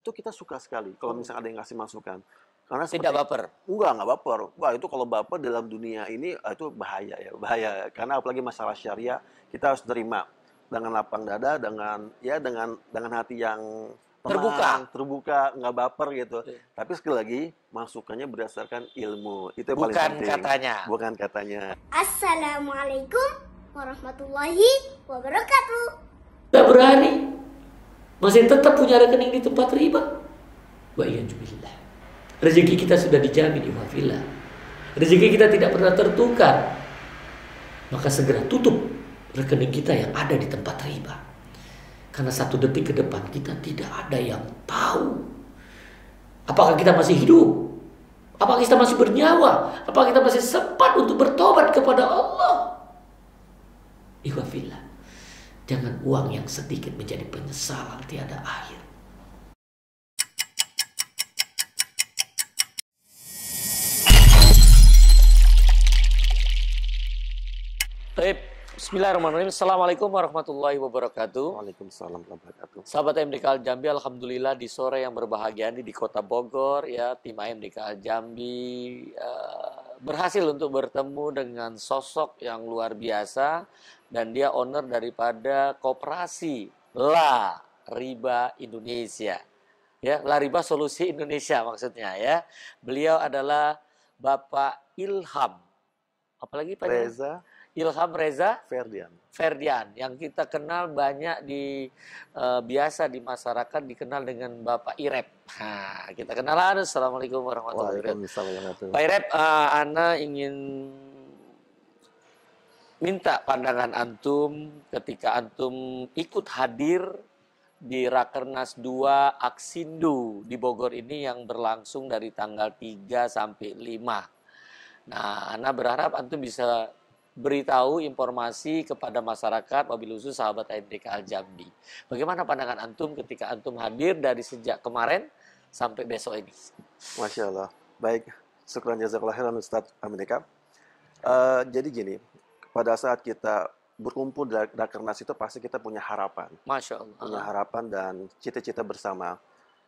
itu kita suka sekali kalau misalnya ada yang ngasih masukan. Karena Tidak baper. Enggak baper. Wah, itu kalau baper dalam dunia ini itu bahaya ya, bahaya. Karena apalagi masalah syariah, kita harus terima dengan lapang dada, dengan hati yang tenang, terbuka, nggak baper gitu. Tapi sekali lagi, masukannya berdasarkan ilmu. Itu yang paling penting. Bukan katanya. Assalamualaikum warahmatullahi wabarakatuh. Tidak berani, masih tetap punya rekening di tempat riba. Wa'iyadzubillah. Rezeki kita sudah dijamin, ikhwafillah. Rezeki kita tidak pernah tertukar. Maka segera tutup rekening kita yang ada di tempat riba. Karena 1 detik ke depan kita tidak ada yang tahu. Apakah kita masih hidup? Apakah kita masih bernyawa? Apakah kita masih sempat untuk bertobat kepada Allah? Ikhwafillah. Jangan uang yang sedikit menjadi penyesalan tiada akhir. Bismillahirrahmanirrahim. Assalamualaikum warahmatullahi wabarakatuh. Waalaikumsalam warahmatullahi wabarakatuh. Sahabat MDK Al Jambi, alhamdulillah di sore yang berbahagia ini di Kota Bogor ya, tim MDK Al Jambi berhasil untuk bertemu dengan sosok yang luar biasa dan dia owner daripada koperasi La Riba Indonesia. Ya, La Riba Solusi Indonesia maksudnya ya. Beliau adalah Bapak Ilham. Apalagi Pak Ilham Reza Ferdian yang kita kenal banyak biasa di masyarakat dikenal dengan Bapak Irep. Nah, kita kenalan. Assalamualaikum warahmatullahi wabarakatuh. Pak Irep, Ana ingin minta pandangan antum ketika antum ikut hadir di Rakernas 2 Aksindo di Bogor ini yang berlangsung dari tanggal 3 sampai 5. Nah, Ana berharap antum bisa beritahu informasi kepada masyarakat, wabil khusus sahabat MDK Al Jambi. Bagaimana pandangan antum ketika antum hadir dari sejak kemarin sampai besok ini? Masya Allah. Baik, syukran jazakallah khairan Ustaz MDK. Jadi gini, pada saat kita berkumpul di Rakernas itu pasti kita punya harapan. Masya Allah. Punya harapan dan cita-cita bersama.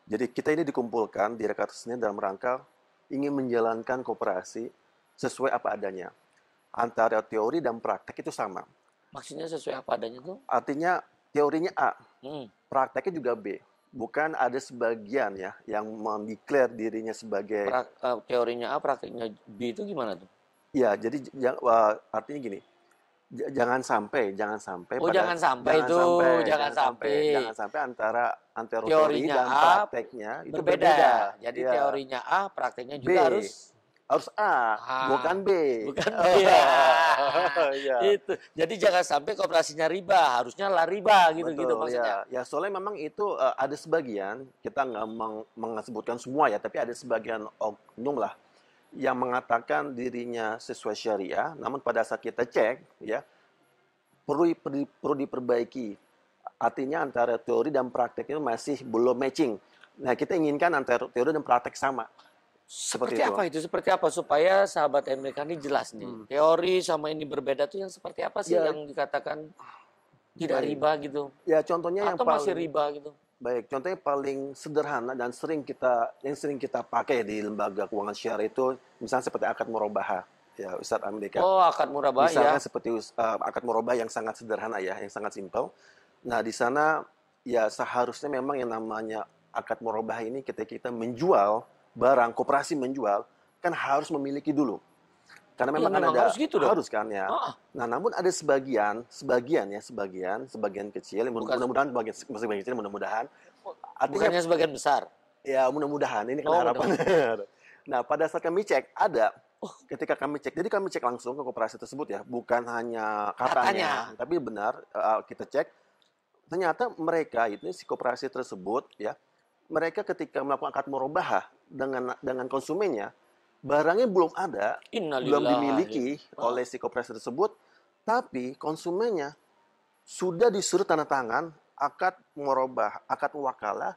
Jadi kita ini dikumpulkan di Rakernas ini dalam rangka ingin menjalankan koperasi sesuai apa adanya. Antara teori dan praktek itu sama. Maksudnya sesuai apa adanya tuh? Artinya teorinya A, prakteknya juga B. Bukan ada sebagian ya yang mendeklar dirinya sebagai teorinya A, prakteknya B itu gimana tuh? Ya, jadi artinya gini. Jangan sampai jangan sampai antara teori dan prakteknya itu berbeda. Jadi teorinya A, prakteknya juga B. Harus A, bukan B. Bukan B. Ya. Itu. Jadi jangan sampai koperasinya riba, harusnya La Riba gitu maksudnya. Ya, soalnya memang itu ada sebagian, kita nggak mengesebutkan semua ya, tapi ada sebagian oknum lah yang mengatakan dirinya sesuai syariah, namun pada saat kita cek ya perlu diperbaiki. Artinya antara teori dan praktek itu masih belum matching. Nah, kita inginkan antara teori dan praktek sama. Seperti apa supaya sahabat MDK ini jelas nih. Teori sama ini berbeda tuh yang seperti apa sih yang dikatakan tidak riba gitu? Ya contohnya atau yang masih riba gitu. Baik, contohnya paling sederhana dan sering kita pakai di lembaga keuangan syariah itu misalnya seperti akad murabahah ya Ustaz MDK. Oh, akad murabahah misalnya seperti akad murabahah yang sangat sederhana ya, yang sangat simpel. Nah, di sana ya seharusnya memang yang namanya akad murabahah ini ketika kita menjual barang, koperasi menjual, kan harus memiliki dulu. Karena memang kan ada, harus kan ya. Nah, namun ada sebagian kecil, mudah-mudahan sebagian kecil, mudah-mudahan. Bukannya sebagian besar? Ya, mudah-mudahan, ini kan harapan. Nah, pada saat kami cek, ketika kami cek, jadi kami cek langsung ke koperasi tersebut ya, bukan hanya katanya. Tapi benar, kita cek, ternyata mereka itu, si koperasi tersebut ya, mereka ketika melakukan akad murabahah dengan konsumennya, barangnya belum ada, belum dimiliki oleh si koperasi tersebut, tapi konsumennya sudah disuruh tanda tangan akad murabahah, akad wakalah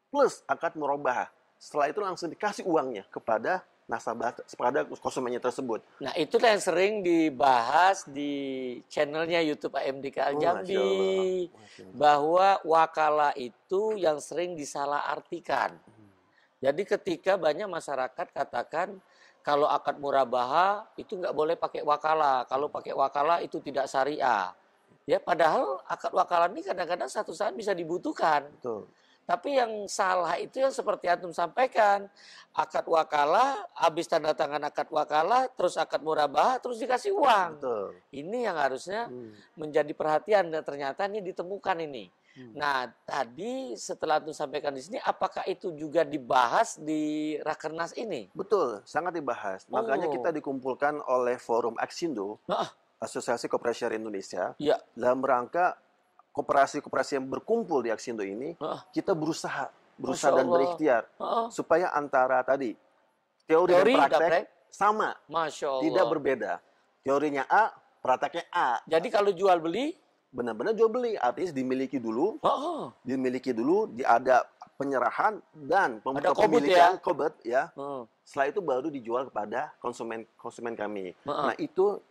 plus akad murabahah. Setelah itu langsung dikasih uangnya kepada nasabah kepada konsumennya tersebut. Nah, itulah yang sering dibahas di channelnya YouTube AMDK Oh, Jambi. Masya Allah. Bahwa wakala itu yang sering disalahartikan. Jadi ketika banyak masyarakat katakan kalau akad murabaha itu nggak boleh pakai wakala. Kalau pakai wakala itu tidak syariah. Ya, padahal akad wakala ini kadang-kadang satu saat bisa dibutuhkan. Betul. Tapi yang salah itu yang seperti antum sampaikan, akad wakala, habis tanda tangan akad wakala, terus akad murabaha, terus dikasih uang. Betul. Ini yang harusnya menjadi perhatian dan ternyata ini ditemukan ini. Nah, tadi setelah antum sampaikan di sini, apakah itu juga dibahas di Rakernas ini? Betul, sangat dibahas. Makanya kita dikumpulkan oleh Forum Aksindo, Asosiasi Koperasi Syariah Indonesia, Ya. dalam rangka koperasi-koperasi yang berkumpul di Aksindo ini, kita berusaha Masya dan Allah. berikhtiar supaya antara tadi teori dan praktek sama, Masya Allah. tidak berbeda. Teorinya A, prakteknya A. Jadi kalau jual beli, Benar-benar jual beli, artinya dimiliki dulu, ada penyerahan dan Ada pemilikan kobet ya. Hmm. Setelah itu baru dijual kepada konsumen kami. Nah, itu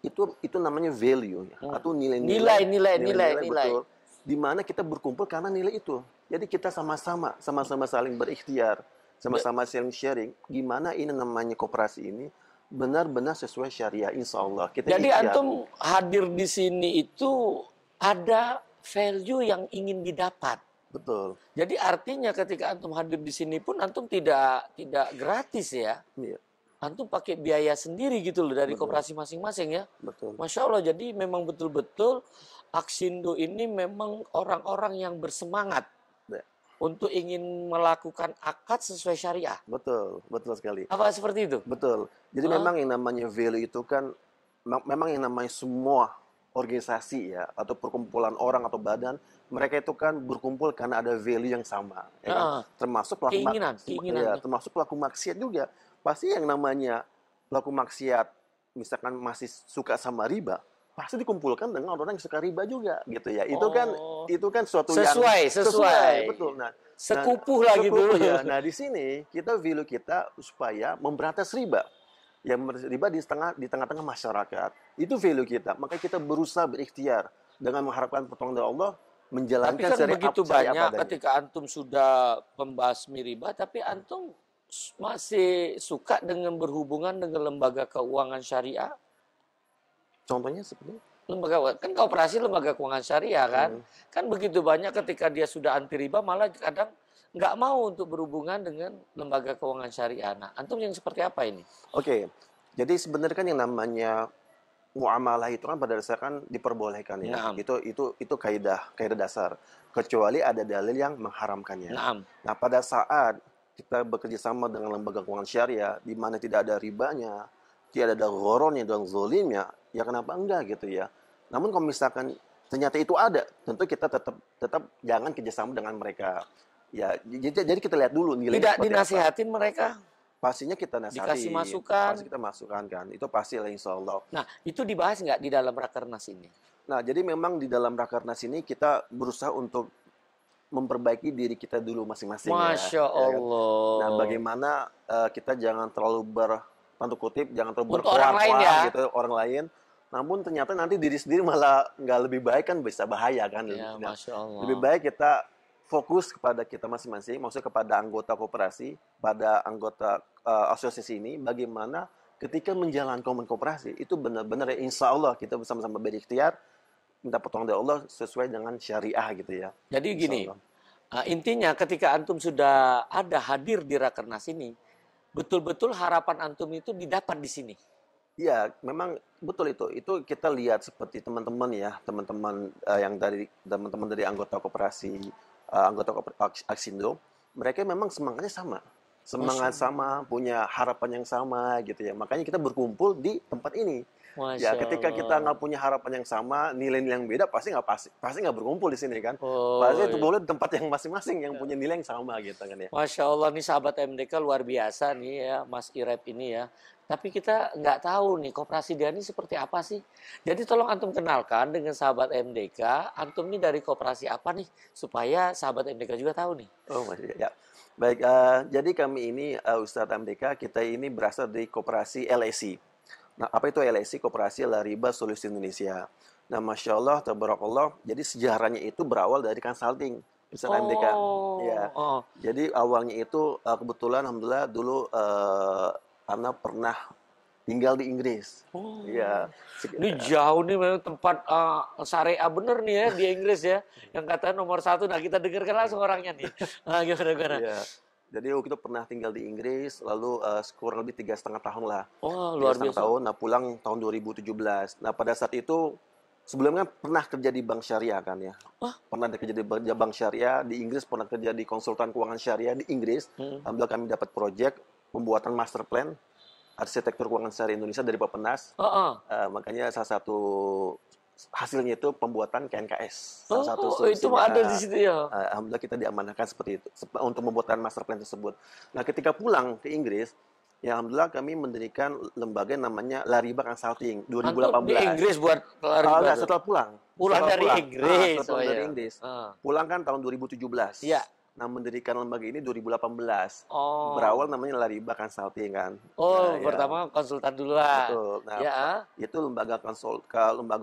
namanya value ya, atau nilai. Betul. Di mana kita berkumpul karena nilai itu. Jadi kita sama-sama saling berikhtiar, sama-sama saling sharing gimana ini namanya koperasi ini benar-benar sesuai syariah, insya Allah. Jadi antum hadir di sini itu ada value yang ingin didapat. Betul. Jadi artinya ketika antum hadir di sini pun antum tidak gratis ya. Iya. Antum pakai biaya sendiri gitu loh dari koperasi masing-masing ya. Betul. Masya Allah, jadi memang betul-betul Aksindo ini memang orang-orang yang bersemangat untuk ingin melakukan akad sesuai syariah. Betul sekali. Apa seperti itu? Betul. Jadi memang yang namanya value itu kan memang yang namanya semua organisasi ya atau perkumpulan orang atau badan, mereka itu kan berkumpul karena ada value yang sama, ya kan? Termasuk pelaku termasuk pelaku maksiat juga. Pasti yang namanya pelaku maksiat misalkan masih suka sama riba, pasti dikumpulkan dengan orang yang suka riba juga gitu ya. Itu kan suatu sesuai. Betul. Nah, sekupuh lah gitu. Ya. Nah, di sini value kita supaya memberantas riba. Yang riba di tengah-tengah masyarakat. Itu value kita. Makanya kita berusaha berikhtiar dengan mengharapkan pertolongan dari Allah menjalankan tapi kan begitu banyak ketika antum sudah membasmi riba, tapi antum masih suka dengan berhubungan dengan lembaga keuangan syariah. Contohnya seperti lembaga kan koperasi lembaga keuangan syariah kan. Kan begitu banyak ketika dia sudah anti riba malah kadang nggak mau untuk berhubungan dengan lembaga keuangan syariah. Nah, antum yang seperti apa ini? Oke. Jadi sebenarnya kan yang namanya muamalah itu kan pada dasarnya kan diperbolehkan ya. Itu kaidah dasar. Kecuali ada dalil yang mengharamkannya. Nah, pada saat kita bekerja sama dengan lembaga keuangan syariah di mana tidak ada ribanya, tidak ada ghorornya dan zolimnya, ya kenapa enggak gitu ya. Namun kalau misalkan ternyata itu ada, tentu kita tetap jangan kerjasama dengan mereka. Ya, jadi kita lihat dulu nilai. Tidak dinasihatin mereka? Pastinya kita nasihati. Dikasih masukan? Pasti kita masukkan kan. Itu pasti lah insya Allah. Nah, itu dibahas nggak di dalam Rakernas ini? Nah, jadi memang di dalam Rakernas ini kita berusaha untuk memperbaiki diri kita dulu masing-masing. Masya Allah. Nah, bagaimana kita jangan terlalu tanda kutip, jangan terlalu berkuar-kuar gitu orang lain. Namun ternyata nanti diri sendiri malah nggak lebih baik kan, bisa bahaya kan. Ya, Masya Allah. Lebih baik kita fokus kepada kita masing-masing, maksudnya kepada anggota koperasi, pada anggota asosiasi ini, bagaimana ketika menjalankan koperasi, itu benar-benar ya, insya Allah kita bersama-sama berikhtiar, minta pertolongan dari Allah sesuai dengan syariah gitu ya. Jadi gini, intinya ketika antum sudah ada hadir di Rakernas ini, betul-betul harapan antum itu didapat di sini. Iya, memang betul itu. Itu kita lihat seperti teman-teman ya, teman-teman dari anggota koperasi, anggota Aksindo, mereka memang semangatnya sama. Semangat sama, punya harapan yang sama gitu ya. Makanya kita berkumpul di tempat ini. Ya, ketika kita nggak punya harapan yang sama, nilai-nilai yang beda, pasti nggak berkumpul di sini kan. Pasti itu boleh di tempat yang masing-masing yang punya nilai yang sama gitu kan ya. Masya Allah, nih sahabat MDK luar biasa nih ya, Mas Irep ini ya. Tapi kita nggak tahu nih koperasi dia ini seperti apa sih. Jadi tolong antum kenalkan dengan sahabat MDK, antum ini dari koperasi apa nih, supaya sahabat MDK juga tahu nih. Oh, masih ya. Baik, jadi kami ini Ustadz MDK, kita ini berasal dari koperasi LSI. Nah, apa itu LSI? Koperasi Lariba Solusi Indonesia. Nah, Masya Allah, tabarakallah, jadi sejarahnya itu berawal dari consulting Ustadz MDK. Ya. Jadi awalnya itu kebetulan alhamdulillah dulu karena pernah tinggal di Inggris. Ya. Ini jauh nih memang tempat syariah bener nih ya di Inggris ya. Yang katanya nomor 1. Nah, kita dengarkan langsung orangnya nih. Gimana? Ya. Jadi waktu itu pernah tinggal di Inggris, lalu kurang lebih 3,5 tahun lah. Oh, luar 3,5 biasa. tahun, nah pulang tahun 2017. Nah pada saat itu, sebelumnya pernah kerja di bank syariah kan ya. Pernah kerja di bank syariah, di Inggris pernah kerja di konsultan keuangan syariah di Inggris. Alhamdulillah kami dapat proyek pembuatan master plan arsitektur keuangan syariah Indonesia dari Bappenas. Makanya salah satu hasilnya itu pembuatan KNKS. Salah satu itu ada di situ ya. Alhamdulillah kita diamanahkan seperti itu untuk membuatkan master plan tersebut. Nah, ketika pulang ke Inggris, ya alhamdulillah kami mendirikan lembaga yang namanya Lariba Consulting 2018. Antum di Inggris buat Lariba. Setelah pulang. Pulang dari Inggris. Setelah dari Inggris. Pulang kan tahun 2017. Iya. Nah, mendirikan lembaga ini 2018. Berawal namanya Lariba Consulting kan. Pertama konsultan dulu lah. Betul. Nah, itu lembaga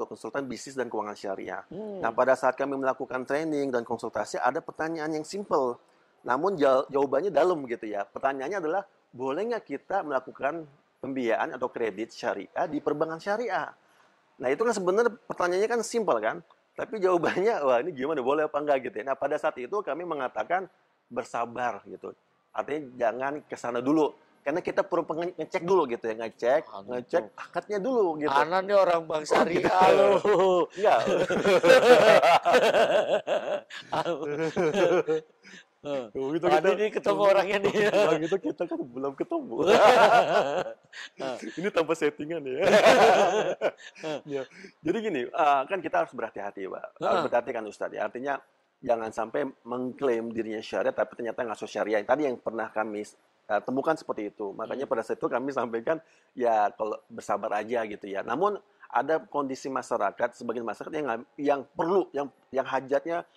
konsultan bisnis dan keuangan syariah. Nah, pada saat kami melakukan training dan konsultasi ada pertanyaan yang simple. Namun jawabannya dalam gitu ya. Pertanyaannya adalah, boleh nggak kita melakukan pembiayaan atau kredit syariah di perbankan syariah? Nah, itu kan sebenarnya pertanyaannya kan simple kan? Tapi jawabannya, wah ini gimana, boleh apa enggak gitu ya. Nah, pada saat itu kami mengatakan bersabar gitu. Artinya jangan ke sana dulu. Karena kita perlu ngecek dulu gitu ya. Ngecek akadnya dulu gitu. Anak nih orang bank syariah loh. Enggak. Ini ketemu orangnya nih. Itu kita kan belum ketemu. Ini tanpa settingan ya. Ya. Jadi gini, kan kita harus berhati-hati, Pak. Harus berhati kan Ustadz ya. Artinya jangan sampai mengklaim dirinya syariah tapi ternyata nggak syariah. Tadi yang pernah kami temukan seperti itu. Makanya pada saat itu kami sampaikan ya kalau bersabar aja gitu ya. Namun ada kondisi masyarakat, sebagian masyarakat yang perlu, yang hajatnya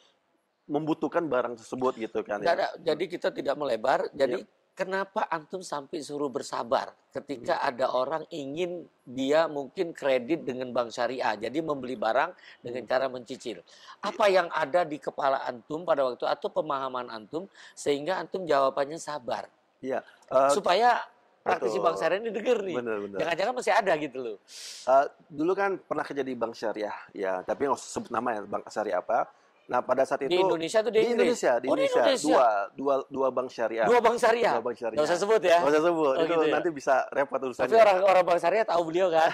membutuhkan barang tersebut gitu kan ya. Jadi kita tidak melebar. Jadi kenapa antum sampai suruh bersabar ketika ada orang ingin dia mungkin kredit dengan bank syariah, jadi membeli barang dengan cara mencicil? Apa yang ada di kepala antum pada waktu atau pemahaman antum sehingga antum jawabannya sabar? Iya. Supaya praktisi bank syariah ini denger nih. Benar. Jangan-jangan masih ada gitu loh. Dulu kan pernah kerja di bank syariah ya, tapi nggak usah sebut nama ya bank syariah apa. Nah, pada saat itu di Indonesia tuh di Indonesia. Dua bank syariah. Dua bank syariah. Nggak usah sebut ya. Nggak usah sebut. Itu gitu nanti bisa repot urusannya. Tapi orang bank syariah tahu beliau kan.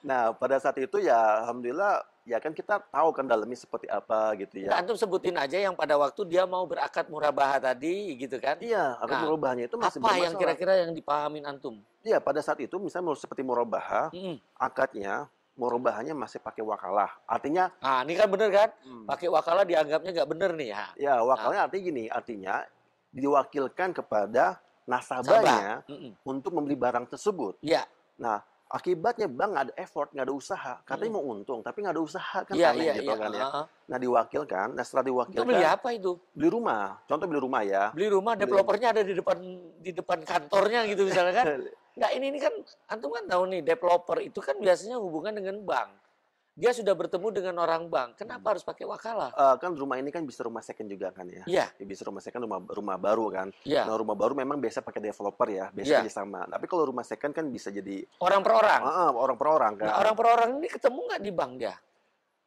Nah, pada saat itu ya alhamdulillah ya kan kita tahu kan dalamnya seperti apa gitu ya. Nah, antum sebutin aja yang pada waktu dia mau berakad murabahah tadi gitu kan. Iya, akad murabahahnya itu masih apa yang kira-kira yang dipahamin antum? Iya, pada saat itu misalnya seperti murabahah, akadnya murabahahnya masih pakai wakalah. Artinya, ini kan bener kan? Pakai wakalah dianggapnya nggak bener nih ya. Ya, wakalahnya artinya gini, artinya diwakilkan kepada nasabahnya untuk membeli barang tersebut. Iya. Nah, akibatnya bank nggak ada effort, nggak ada usaha. Katanya mau untung, tapi nggak ada usaha kan gitu kan ya. Nah, diwakilkan, setelah diwakilkan. Itu beli apa itu? Beli rumah. Contoh beli rumah ya. Beli rumah, developernya ada di depan kantornya gitu misalnya kan. Nah, ini kan antum kan tahu nih, developer itu kan biasanya hubungan dengan bank. Dia sudah bertemu dengan orang bank. Kenapa harus pakai wakalah? Kan rumah ini kan bisa rumah second juga kan ya. Iya. Bisa rumah second, rumah baru kan. Iya. Nah, rumah baru memang biasa pakai developer ya, biasa sama. Tapi kalau rumah second kan bisa jadi orang per orang. Orang per orang kan. Nah, orang per orang ini ketemu nggak di bank dia?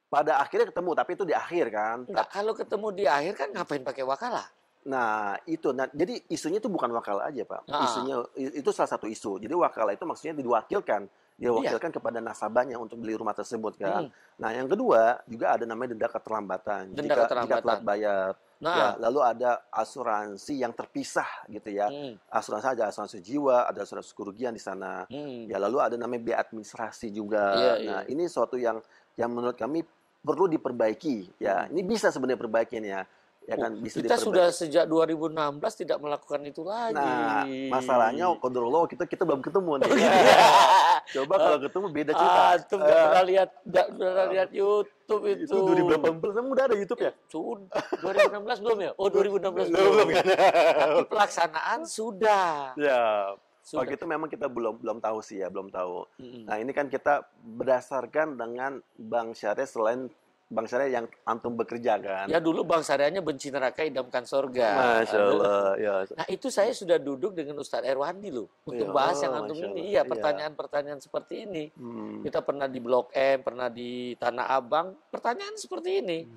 Pada akhirnya ketemu, tapi itu di akhir kan. Nggak, kalau ketemu di akhir kan ngapain pakai wakalah? Nah, itu. Nah, jadi isunya itu bukan wakalah aja, Pak. Isunya itu salah satu isu. Jadi wakalah itu maksudnya diwakilkan. Diwakilkan kepada nasabahnya untuk beli rumah tersebut kan. Nah, yang kedua juga ada namanya denda keterlambatan. Jika telat bayar. Ya, lalu ada asuransi yang terpisah gitu ya. Asuransi ada asuransi jiwa, ada asuransi kerugian di sana. Ya, lalu ada namanya biaya administrasi juga. Nah, ini suatu yang menurut kami perlu diperbaiki. Ya, ini bisa sebenarnya perbaikin ya. Ya kan, bisa kita sudah sejak 2016 tidak melakukan itu lagi. Nah, masalahnya qadarullah kita belum ketemu nih. Coba kalau ketemu beda cerita. Antum nggak pernah lihat YouTube itu. Itu 2018 emang udah ada YouTube ya? Sudah. 2016 belum ya? Oh 2016 Belum kan? Tapi pelaksanaan sudah. Ya. Sudah. Waktu itu memang kita belum tahu sih ya, belum tahu. Nah, ini kan kita berdasarkan dengan bank syariah selain bank syariah yang antum bekerja kan. Ya dulu bank syariahnya benci neraka, idamkan surga. Masya Allah. Ya. Nah itu saya sudah duduk dengan Ustadz Erwandi loh untuk Ya, bahas yang antum Masya Allah. ini. Iya Iya. pertanyaan-pertanyaan seperti ini. Kita pernah di Blok M, pernah di Tanah Abang, pertanyaan seperti ini.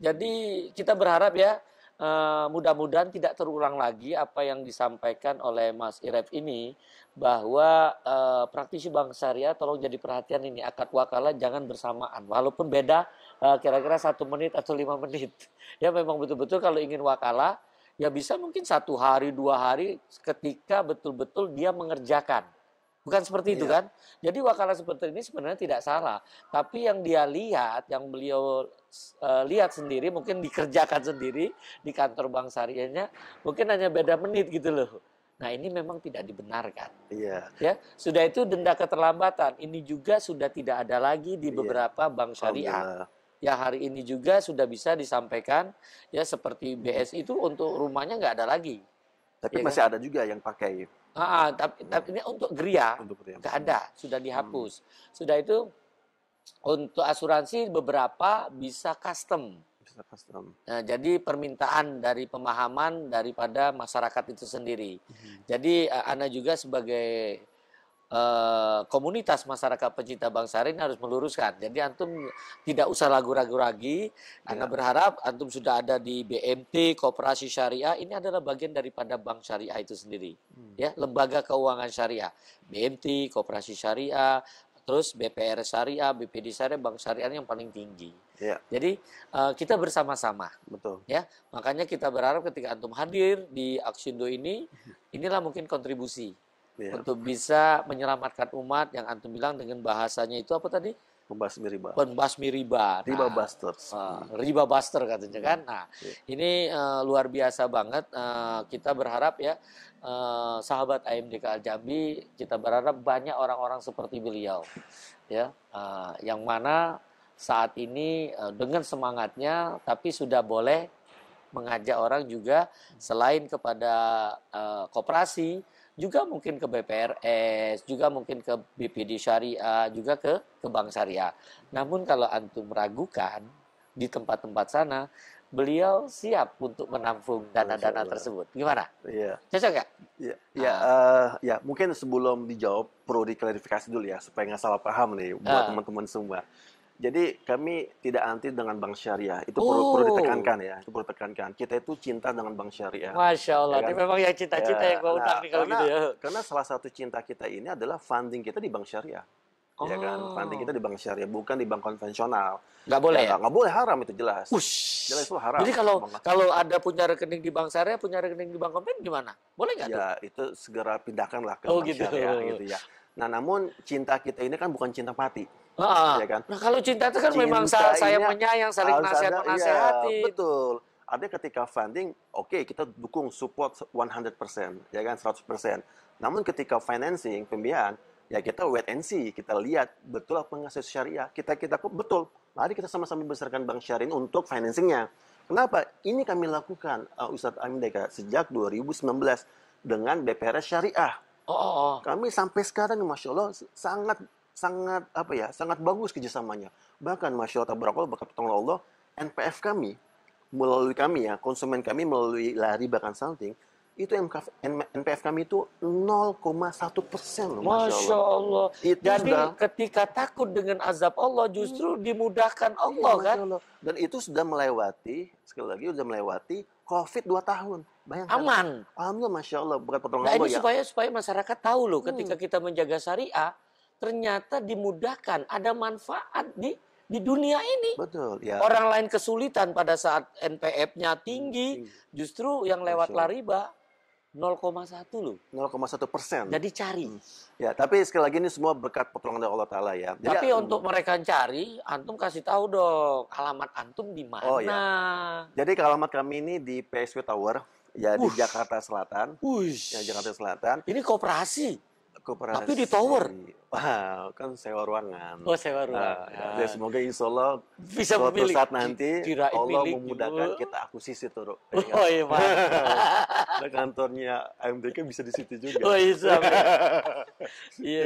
Jadi kita berharap ya mudah-mudahan tidak terulang lagi apa yang disampaikan oleh Mas Iref ini, bahwa praktisi bank syariah tolong jadi perhatian ini, akad wakalah jangan bersamaan walaupun beda kira-kira 1 menit atau 5 menit. Ya memang betul-betul kalau ingin wakalah ya bisa mungkin 1 hari 2 hari ketika betul-betul dia mengerjakan. Bukan seperti itu kan? Jadi wakalah seperti ini sebenarnya tidak salah. Tapi yang dia lihat, yang beliau lihat sendiri, mungkin dikerjakan sendiri di kantor bank syariahnya, mungkin hanya beda menit gitu loh. Nah ini memang tidak dibenarkan. Iya. Ya, sudah itu denda keterlambatan. Ini juga sudah tidak ada lagi di beberapa bank syariah. Ya hari ini juga sudah bisa disampaikan ya seperti BSI itu untuk rumahnya nggak ada lagi. Tapi Ya, masih kan? ada juga yang pakai. Tapi ini untuk geria nggak ada, sudah dihapus. Sudah itu untuk asuransi beberapa bisa custom. Bisa custom. Nah, jadi permintaan dari pemahaman daripada masyarakat itu sendiri. Jadi Ana juga sebagai komunitas masyarakat pecinta bank syariah ini harus meluruskan. Jadi antum tidak usah ragu-ragu lagi. Anda berharap antum sudah ada di BMT, Koperasi Syariah, ini adalah bagian daripada bank syariah itu sendiri. Ya, lembaga keuangan syariah. BMT, Koperasi Syariah, terus BPR Syariah, BPD Syariah, bank syariah yang paling tinggi. Ya. Jadi kita bersama-sama. Betul. Ya, makanya kita berharap ketika antum hadir di Aksindo ini, inilah mungkin kontribusi. Ya. Untuk bisa menyelamatkan umat yang antum bilang dengan bahasanya itu apa tadi? Pembasmi riba. Pembasmi riba. Riba busters. Riba buster katanya kan. Nah, ini luar biasa banget. Kita berharap ya sahabat AMDK Al-Jambi, kita berharap banyak orang-orang seperti beliau. Ya, yang mana saat ini dengan semangatnya tapi sudah boleh mengajak orang juga selain kepada koperasi, juga mungkin ke BPRS, juga mungkin ke BPD Syariah, juga ke Bank Syariah. Namun kalau antum meragukan di tempat-tempat sana, beliau siap untuk menampung dana-dana tersebut. Gimana? Iya. Cocok nggak? Iya. Ya, mungkin sebelum dijawab perlu diklarifikasi dulu ya supaya nggak salah paham nih buat teman-teman semua. Jadi kami tidak anti dengan bank syariah. Itu perlu ditekankan ya. Itu perlu ditekankan. Kita itu cinta dengan bank syariah. Masya Allah. Ya kan? Ini memang yang cinta-cinta yang gua undang nih kalau gitu ya. Karena salah satu cinta kita ini adalah funding kita di bank syariah. Ya kan? Funding kita di bank syariah, bukan di bank konvensional. Nggak boleh ya? Nggak boleh, haram itu jelas. Jelas itu haram. Jadi kalau ada punya rekening di bank syariah, punya rekening di bank konven gimana? Boleh nggak tuh? Ya, itu segera pindahkanlah ke Oh, bank gitu. syariah gitu ya. Nah, namun cinta kita ini kan bukan cinta mati. Ya kan? Nah kalau cinta itu kan Cinta memang sayang ini menyayang, saling harus ada, nasihat-nasihati. iya, betul. Ada ketika funding, oke, kita dukung support 100%, ya kan 100%. Namun ketika financing, pembiayaan, ya kita wait and see, kita lihat betul apa nggak sesuai syariah. Kita kok betul. Mari kita sama-sama besarkan bank syariah ini untuk financingnya. Kenapa? Ini kami lakukan Ustadz AMDK sejak 2019 dengan BPRS Syariah. Kami sampai sekarang, masya Allah, sangat bagus kerjasamanya. Bahkan masya Allah, tabarakallah, berkat pertolongan Allah, NPF kami melalui kami ya, konsumen kami melalui riba consulting, itu NPF kami itu 0,1% loh, Masya Allah. Itu jadi sudah, ketika takut dengan azab Allah justru dimudahkan Allah kan. Allah. Dan itu sudah melewati, sekali lagi sudah melewati COVID 2 tahun. Bayangkan. Aman. Alhamdulillah, masya Allah, berkat pertolongan Nah Allah ini ya. supaya masyarakat tahu loh, ketika kita menjaga syariah, ternyata dimudahkan, ada manfaat di dunia ini. Betul ya. Orang lain kesulitan pada saat NPF-nya tinggi, justru yang lewat riba 0,1 loh. 0,1%. Jadi cari. Ya, tapi sekali lagi ini semua berkat pertolongan dari Allah Ta'ala ya. Jadi, Tapi untuk mereka cari, antum kasih tahu dong alamat antum di mana. Oh, ya. Jadi alamat kami ini di PSW Tower, ya di Jakarta Selatan. Ya, Jakarta Selatan. Ini koperasi. Koperasi. Tapi di tower. Wah, kan sewa ruangan. Oh, sewa ruangan. Ya, semoga insya Allah Bisa suatu memilih. saat nanti Kirain Allah milik memudahkan juga. kita akuisisi tuh. Oh iya, Pak. Nah, kantornya AMDK bisa di situ juga. Oh iya, sama. Iya.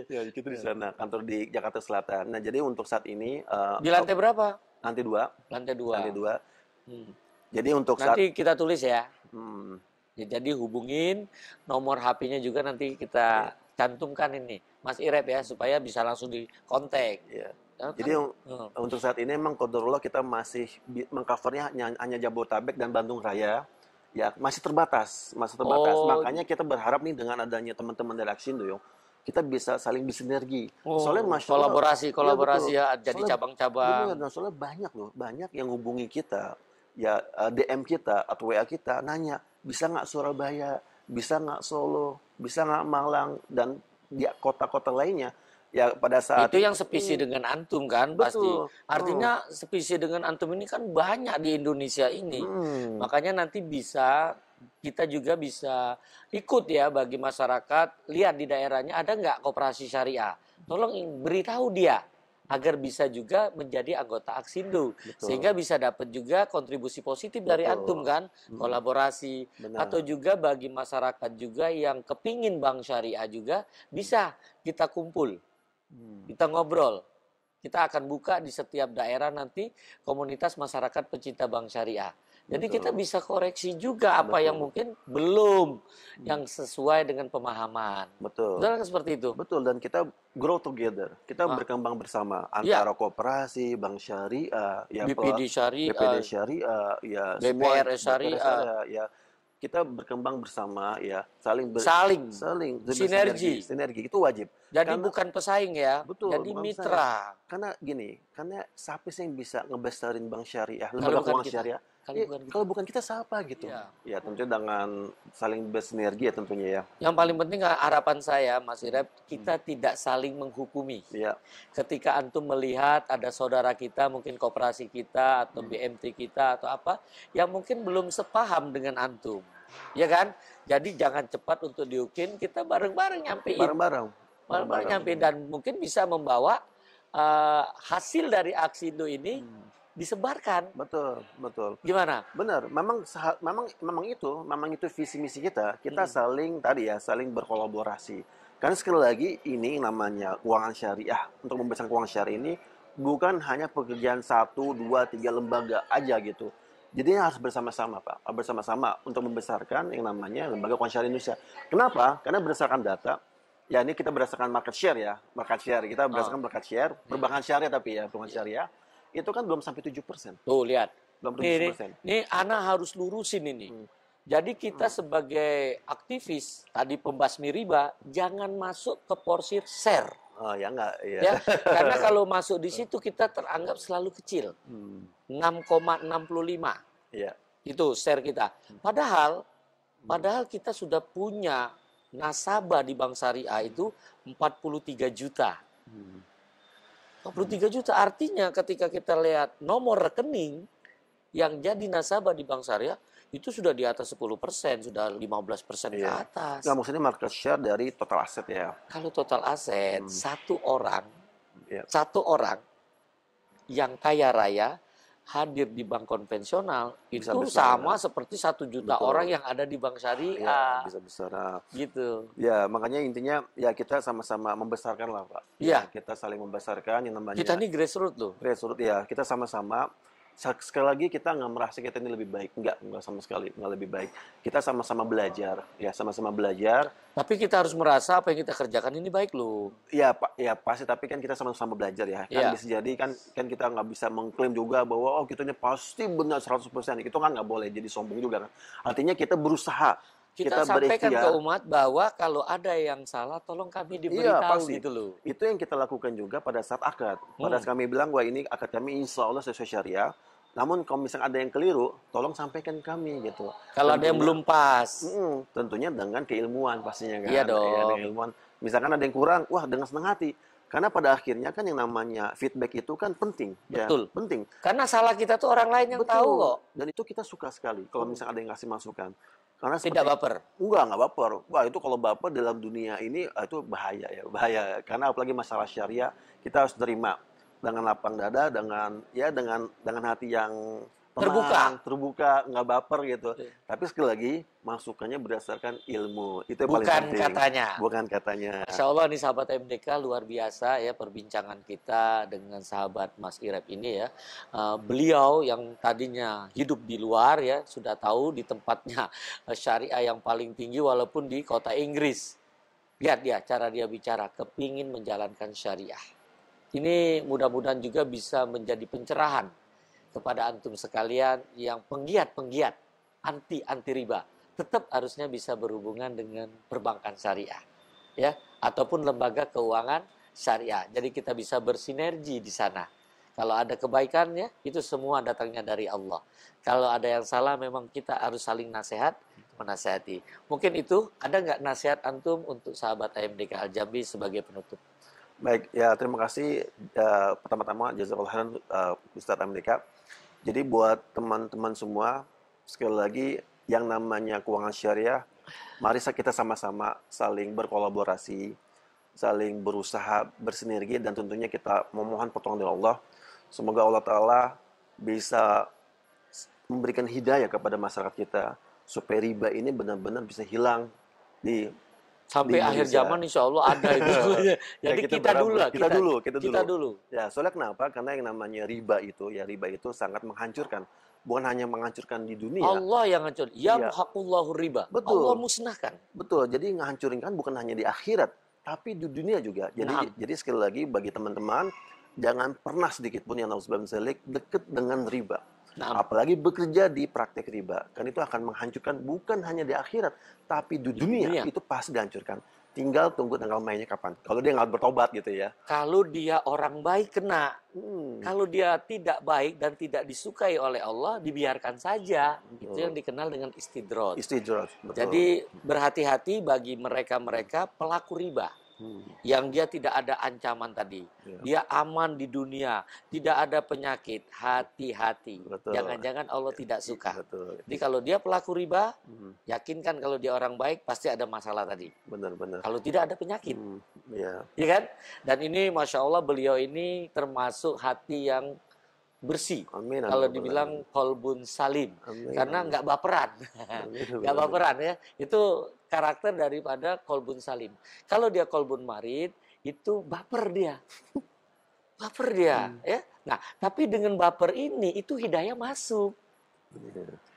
Ya, kita di sana, kantor di Jakarta Selatan. Nah, jadi untuk saat ini Di lantai berapa? lantai 2. Lantai 2. Lantai 2. Hmm. Jadi untuk saat Nanti kita tulis ya. hmm, Ya, jadi hubungin nomor HP-nya juga nanti kita cantumkan ini, Mas Irep ya, supaya bisa langsung dikontak. ya. Ya, kan? Jadi untuk saat ini memang qadarullah kita masih mengcovernya hanya Jabodetabek dan Bandung Raya. Ya, masih terbatas. Oh. Makanya kita berharap nih dengan adanya teman-teman dari Aksindo, kita bisa saling bersinergi. Oh, Soalnya Masya Allah, kolaborasi betul. ya, jadi Soalnya- cabang-cabang. Benar, nah, soalnya banyak yang hubungi kita, ya DM kita atau WA kita nanya, bisa nggak Surabaya, bisa nggak Solo, bisa nggak Malang dan di kota-kota lainnya. Ya pada saat Itu yang sepisi dengan antum kan, pasti. Betul. Artinya sepisi dengan antum ini kan banyak di Indonesia ini. Hmm. Makanya nanti kita juga bisa ikut ya bagi masyarakat, lihat di daerahnya ada nggak koperasi syariah. Tolong beritahu dia agar bisa juga menjadi anggota Aksindo. Betul. Sehingga bisa dapat juga kontribusi positif dari Betul. antum kan, kolaborasi. Benar. Atau juga bagi masyarakat juga yang kepingin bank syariah juga, bisa kita kumpul, kita ngobrol. Kita akan buka di setiap daerah nanti komunitas masyarakat pecinta bank syariah. Jadi Betul. kita bisa koreksi juga apa Betul. yang mungkin belum yang sesuai dengan pemahaman. Betul. Betul kan seperti itu? Betul, dan kita grow together. Kita berkembang bersama antara koperasi, bank syariah, ya BPD syariah, BPD syariah, ya BPRS syariah. ya kita berkembang bersama, ya saling Saling. sinergi itu wajib. Jadi Karena- bukan pesaing ya, Betul, jadi bukan mitra. Karena siapa sih yang bisa ngebesarin bank syariah, Kalau lembaga bukan keuangan kita. syariah? Kalau bukan kita. Kalau bukan kita siapa gitu? Iya. Ya tentunya dengan saling bersinergi ya tentunya ya. Yang paling penting harapan saya, Mas Irep, kita tidak saling menghukumi. Iya. Ketika antum melihat ada saudara kita, mungkin koperasi kita atau BMT kita atau apa, yang mungkin belum sepaham dengan antum, ya kan? Jadi jangan cepat untuk diukin, kita bareng-bareng nyampein. Bareng-bareng. Bareng-bareng nyampein dan mungkin bisa membawa hasil dari Aksindo ini disebarkan. Betul. Gimana? Benar, memang itu visi misi kita. Kita saling berkolaborasi. Karena sekali lagi ini namanya keuangan syariah. Untuk membesarkan keuangan syariah ini bukan hanya pekerjaan 1, 2, 3 lembaga aja gitu. Jadi harus bersama-sama, Pak. Bersama-sama untuk membesarkan yang namanya lembaga keuangan syariah Indonesia. Kenapa? Karena berdasarkan data, ya ini kita berdasarkan market share ya. Kita berdasarkan market share, perbankan syariah tapi ya, perbankan syariah. Itu kan belum sampai 7%. Tuh, lihat. Belum Nih, 7%. Ana harus lurusin ini. Jadi kita sebagai aktivis, tadi pembasmi riba, jangan masuk ke porsi share. Oh ya enggak, ya. Ya, karena kalau masuk di situ kita teranggap selalu kecil. 6,65 Iya. itu share kita. Padahal kita sudah punya nasabah di Bank Syariah itu 43 juta. 43 juta artinya ketika kita lihat nomor rekening yang jadi nasabah di Bank Syariah itu sudah di atas 10%, sudah 15% ke Iya. atas. Nggak, maksudnya market share dari total aset ya. Kalau total aset satu Iya. orang yang kaya raya hadir di bank konvensional itu besar. sama seperti 1 juta Betul. orang yang ada di Bank Iya, Syariah. bisa besar. Nah, Gitu. ya, makanya intinya ya kita sama-sama membesarkan lah, Pak. Iya. Kita saling membesarkan yang namanya Kita ini grassroots loh. grassroots ya. Kita sama-sama sekali lagi kita nggak merasa kita ini lebih baik, nggak sama sekali, nggak lebih baik. Kita sama-sama belajar, ya sama-sama belajar. Tapi kita harus merasa apa yang kita kerjakan ini baik loh. Ya Pak, ya pasti. Tapi kan kita sama-sama belajar ya. Kan Iya. bisa jadi kan kita nggak bisa mengklaim juga bahwa kita ini pasti benar 100%. Itu kan nggak boleh jadi sombong juga kan. Artinya kita berusaha. Kita sampaikan berikhtiar. ke umat bahwa kalau ada yang salah, tolong kami diberitahu pasti. gitu loh. Itu yang kita lakukan juga pada saat akad. Pada saat kami bilang, wah ini akad kami insya Allah sesuai syariah. Namun kalau misalnya ada yang keliru, tolong sampaikan kami gitu. Kalau ada yang belum pas. Tentunya dengan keilmuan pastinya kan. Iya dong. Ya, dengan keilmuan. Misalkan ada yang kurang, wah dengan senang hati. Karena pada akhirnya kan yang namanya feedback itu kan penting. Betul. Ya, penting. Karena salah kita tuh orang lain yang Betul. tahu kok. Dan itu kita suka sekali kalau misalnya ada yang ngasih masukan. Karena Tidak baper. Enggak baper. Wah, itu kalau baper dalam dunia ini itu bahaya ya, bahaya. Karena apalagi masalah syariah, kita harus terima dengan lapang dada, dengan hati yang tenang, terbuka, nggak baper gitu. Tapi sekali lagi masukannya berdasarkan ilmu. Itu yang paling Bukan penting. katanya. Bukan katanya. Masya Allah nih sahabat MDK, luar biasa ya perbincangan kita dengan sahabat Mas Irep ini ya. Beliau yang tadinya hidup di luar ya, sudah tahu di tempatnya syariah yang paling tinggi walaupun di kota Inggris. Lihat dia, cara dia bicara, kepingin menjalankan syariah. Ini mudah-mudahan juga bisa menjadi pencerahan kepada antum sekalian yang penggiat-penggiat anti riba. Tetap harusnya bisa berhubungan dengan perbankan syariah. Ya, ataupun lembaga keuangan syariah. Jadi kita bisa bersinergi di sana. Kalau ada kebaikannya, itu semua datangnya dari Allah. Kalau ada yang salah, memang kita harus saling nasihat, menasihati. Mungkin itu, ada nggak nasihat antum untuk sahabat AMDK Al-Jambi sebagai penutup? Baik, ya terima kasih. Pertama-tama, jazakallahu khairan Ustadz AMDK. Jadi buat teman-teman semua, sekali lagi, yang namanya keuangan syariah, mari kita sama-sama saling berkolaborasi, saling berusaha, bersinergi, dan tentunya kita memohon pertolongan dari Allah. Semoga Allah Ta'ala bisa memberikan hidayah kepada masyarakat kita, supaya riba ini benar-benar bisa hilang sampai akhir zaman insya Allah ada itu. Jadi kita dulu. Ya, soalnya kenapa? Karena yang namanya riba itu sangat menghancurkan. Bukan hanya menghancurkan di dunia. Allah yang hancur. Yamhaqullahu riba. Betul. Allah musnahkan. Betul. Jadi ngehancurin kan bukan hanya di akhirat, tapi di dunia juga. Jadi sekali lagi bagi teman-teman, jangan pernah sedikit pun yang nauzubillah dekat dengan riba. Apalagi bekerja di praktek riba. Kan itu akan menghancurkan bukan hanya di akhirat, tapi di dunia itu pasti dihancurkan. Tinggal tunggu tanggal mainnya kapan. Kalau dia nggak bertobat gitu ya. Kalau dia orang baik kena. Kalau dia tidak baik dan tidak disukai oleh Allah, dibiarkan saja. Itu yang dikenal dengan istidroj. Betul. Jadi berhati-hati bagi mereka-mereka pelaku riba. Yang dia tidak ada ancaman tadi. Dia aman di dunia, tidak ada penyakit. Hati-hati. Jangan-jangan Allah tidak suka. Jadi kalau dia pelaku riba, yakinkan kalau dia orang baik pasti ada masalah tadi. Benar-benar. Kalau tidak ada penyakit. Iya kan? Dan ini Masya Allah beliau ini termasuk hati yang bersih. Amin. Kalau dibilang kolbun salim. Karena nggak baperan. Nggak baperan ya. Itu karakter daripada kolbun salim. Kalau dia kolbun marid, itu baper dia. Baper dia. Ya. Nah, tapi dengan baper ini, itu hidayah masuk.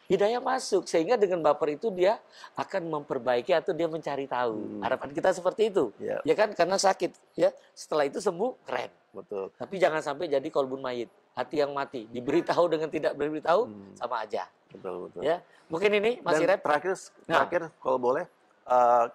Hidayah masuk. Sehingga dengan baper itu dia akan memperbaiki atau dia mencari tahu. Harapan kita seperti itu. Ya kan? Karena sakit. Ya. Setelah itu sembuh, keren. Betul. Tapi jangan sampai jadi kolbun mayit. Hati yang mati. Diberitahu dengan tidak diberitahu, sama aja. Betul. Ya. Mungkin ini Mas Irep. Terakhir kalau boleh,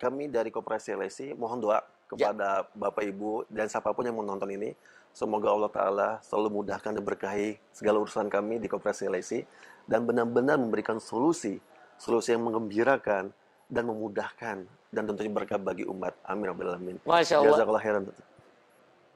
kami dari Koperasi LSI mohon doa kepada Bapak Ibu dan siapapun yang menonton ini. Semoga Allah Ta'ala selalu mudahkan dan berkahi segala urusan kami di Koperasi LSI. Dan benar-benar memberikan solusi yang menggembirakan dan memudahkan. Dan tentunya berkah bagi umat. Amin. Masya Allah. Jazakallah khairan.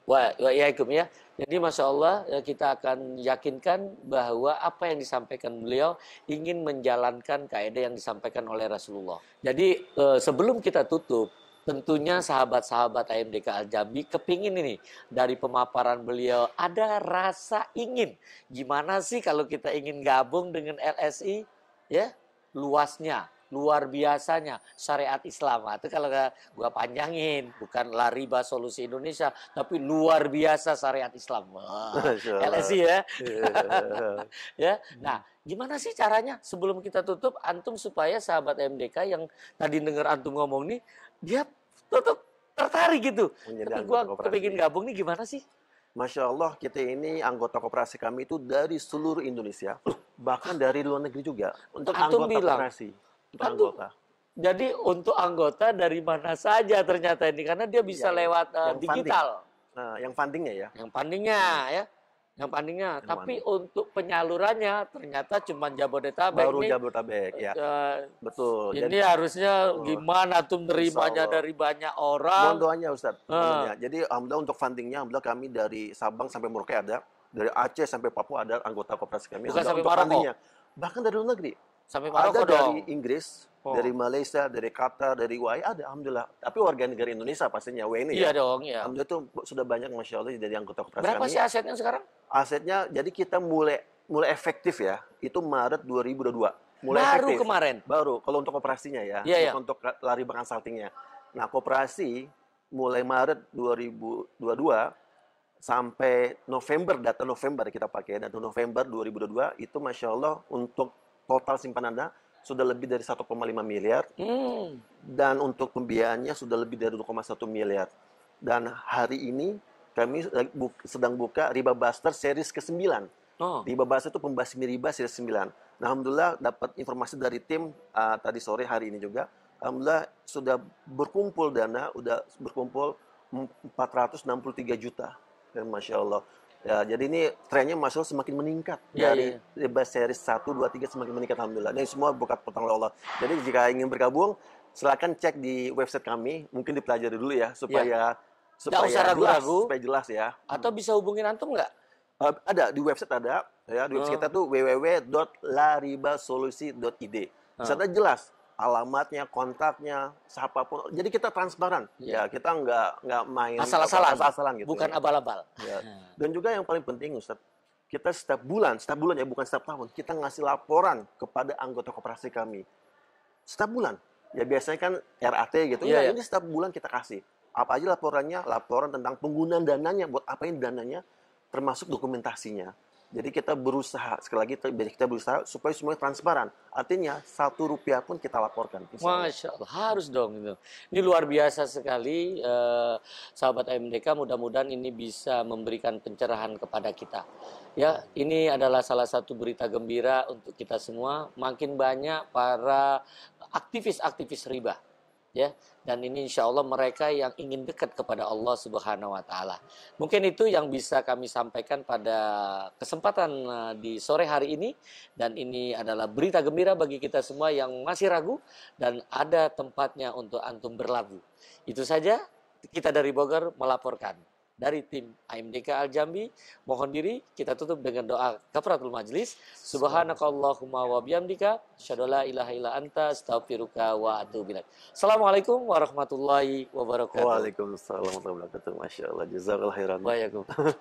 Wa'alaikum ya. Jadi Masya Allah kita akan yakinkan bahwa apa yang disampaikan beliau ingin menjalankan kaidah yang disampaikan oleh Rasulullah. Jadi sebelum kita tutup, tentunya sahabat-sahabat AMDK Al-Jambi kepingin ini dari pemaparan beliau ada rasa ingin. Gimana sih kalau kita ingin gabung dengan LSI? Ya, luasnya. Luar biasanya syariat Islam. Itu kalau gua panjangin, bukan la riba solusi Indonesia, tapi luar biasa syariat Islam. LSI ya. Ya. Nah, gimana sih caranya sebelum kita tutup antum supaya sahabat MDK yang tadi dengar antum ngomong nih, dia tutup tertarik gitu. Tapi gua kepingin gabung nih gimana sih? Masya Allah, kita ini anggota koperasi kami itu dari seluruh Indonesia, bahkan dari luar negeri juga. Untuk antum anggota koperasi. Anggota. Jadi untuk anggota dari mana saja ternyata ini karena dia bisa lewat digital. Yang fundingnya ya. Yang fundingnya ya. Yang paningnya. Yang Tapi Paning. untuk penyalurannya ternyata cuma Jabodetabek. Baru nih. Jabodetabek, ya. Betul. Ini Jadi, harusnya gimana tuh nerimanya Insya Allah. dari banyak mohon orang. doanya Ustadz. Mohon doanya. Jadi alhamdulillah untuk fundingnya, alhamdulillah kami dari Sabang sampai Merauke ada, dari Aceh sampai Papua ada anggota koperasi kami. Bukan sampai Untuk Maroko? fundingnya. Bahkan dari luar negeri. Sampai Ada Maroko dari dong. Inggris, Oh. dari Malaysia, dari Qatar, dari UAE ada, alhamdulillah. Tapi warga negara Indonesia pastinya, WNI Iya ya. dong, ya. Alhamdulillah itu sudah banyak, masya Allah, dari anggota koperasi Berapa kami. sih asetnya sekarang? Asetnya, jadi kita mulai efektif ya, itu Maret 2022. Mulai Baru efektif. kemarin. Baru, kalau untuk operasinya ya, Iya, bukan untuk lari consultingnya. Nah, koperasi mulai Maret 2022 sampai November, data November kita pakai, data November 2022 itu masya Allah untuk total simpanan Anda sudah lebih dari 1,5 miliar dan untuk pembiayaannya sudah lebih dari 2,1 miliar. Dan hari ini kami sedang buka Riba Buster series ke-9. Oh. Riba Buster itu pembasmi riba series 9. Nah, alhamdulillah dapat informasi dari tim tadi sore hari ini juga. Alhamdulillah sudah berkumpul dana, sudah berkumpul 463 juta. Dan Masya Allah. Ya, jadi ini trennya Masya Allah semakin meningkat. Ya, Dari Riba series 1, 2, 3 semakin meningkat Alhamdulillah. Ini semua berkat pertolongan Allah. Jadi jika ingin bergabung, silakan cek di website kami. Mungkin dipelajari dulu ya, supaya Nggak usah ragu-ragu. supaya jelas ya. Atau bisa hubungin antum nggak? Ada di website ada ya, di website kita tuh www.laribasolusi.id. Di sana jelas alamatnya, kontaknya, siapapun. Jadi kita transparan. Ya, kita nggak main Asal-asalan. gitu. Bukan ya. abal-abal. Ya. Dan juga yang paling penting Ustaz, kita setiap bulan ya, bukan setiap tahun, kita ngasih laporan kepada anggota koperasi kami. Setiap bulan. Ya biasanya kan RAT gitu. Iya, Ya, ini setiap bulan kita kasih. Apa aja laporannya? Laporan tentang penggunaan dananya, buat apa ini dananya, termasuk dokumentasinya. Jadi kita berusaha, sekali lagi kita berusaha supaya semuanya transparan. Artinya, 1 rupiah pun kita laporkan. Masya Allah, harus dong itu. Ini luar biasa sekali, sahabat AMDK. Mudah-mudahan ini bisa memberikan pencerahan kepada kita. Ya, ini adalah salah satu berita gembira untuk kita semua. Makin banyak para aktivis-aktivis riba. Ya, dan ini insya Allah mereka yang ingin dekat kepada Allah Subhanahu Wa Taala. Mungkin itu yang bisa kami sampaikan pada kesempatan di sore hari ini, dan ini adalah berita gembira bagi kita semua yang masih ragu dan ada tempatnya untuk antum berlabuh. Itu saja, kita dari Bogor melaporkan. Dari tim AMDK Al-Jambi, mohon diri kita tutup dengan doa kafaratul majlis. Subhanakallahumma wa bihamdika, asyhadu an la ilaha illa anta, astaghfiruka wa atubu ilaik. Assalamualaikum warahmatullahi wabarakatuh. Waalaikumsalam warahmatullahi wabarakatuh. Masya Allah. Jazakallah khairan. Waalaikumsalam.